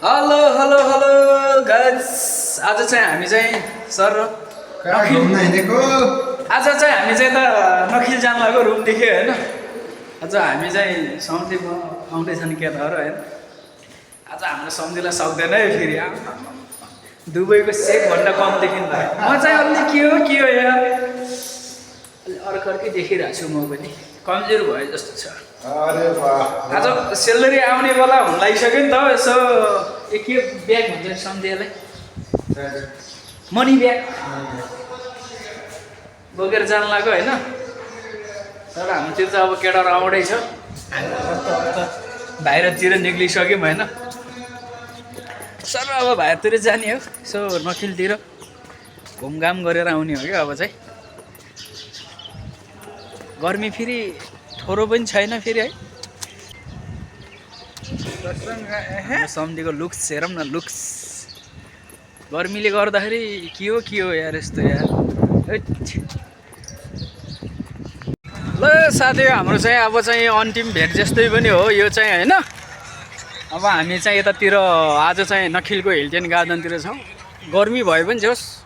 Hello hello hello guys, आज चाहिँ हामी चाहिँ सर घुम्न हिँडेको आज चाहिँ हामी चाहिँ त नखिल जान लागेको रुमदेखि होइन। आज हामी चाहिँ सम्झीमा फाउन्डेसन केटाहरू होइन। आज हाम्रो सम्झीलाई सक्दैन है फेरि दुबईको सेकभन्दा कम देखिँदा म चाहिँ अलि के हो यार अलि अर्कै देखिरहेको छु म पनि कमजोर भयो जस्तो छ। अरे वाह आज सेलरी आउने बेला हुन लागिसक्यो नि त। यसो के ब्याग भन्छ सम्झेलाई मनी ब्याग बोकेर जान लाग्यो होइन। तर हाम्रोतिर चाहिँ अब केटाहरू आउँदैछ, बाहिरतिर निक्लिसक्यौँ होइन। सर अब बाहिरतिर जाने हो, यसो नखिलतिर घुमघाम गरेर आउने हो क्या। अब चाहिँ गर्मी फेरि थोरो पनि छैन फेरि है। सम्झीको लुक्स हेरौँ न, लुक्स गर्मीले गर्दाखेरि के हो यार यस्तो यार। ल साथी, हाम्रो चाहिँ अब चाहिँ अन्तिम भेट जस्तै पनि हो यो चाहिँ होइन। अब हामी चाहिँ यतातिर आज चाहिँ नखिलको हिल्टन गार्डनतिर छौँ। गर्मी भए पनि जोस्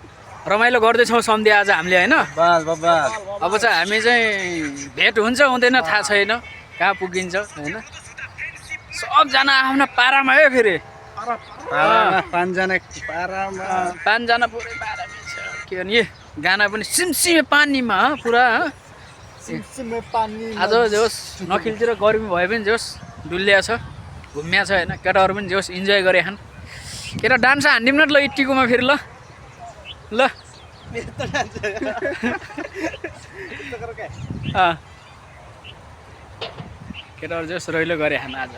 रमाइलो गर्दैछौँ सम्झे आज हामीले होइन। अब चाहिँ हामी चाहिँ भेट हुन्छ हुँदैन थाहा छैन, कहाँ पुगिन्छ होइन। सबजना आफ्नो पारामा है फेरि पाँचजना पुरै पारामै छ। के भने गाना पनि सिमसिमे पानीमा पुरा आज जोस् नखिलतिर गर्मी भए पनि जोस् डुलिया छ, घुम्या छ होइन। केटाहरू पनि जोस् इन्जोय गरे खान्। केटा डान्स हान्दिउँ न ल इट्टीकोमा फेरि ल ल केटाहरू जोस् रहिलो गरे खान आज।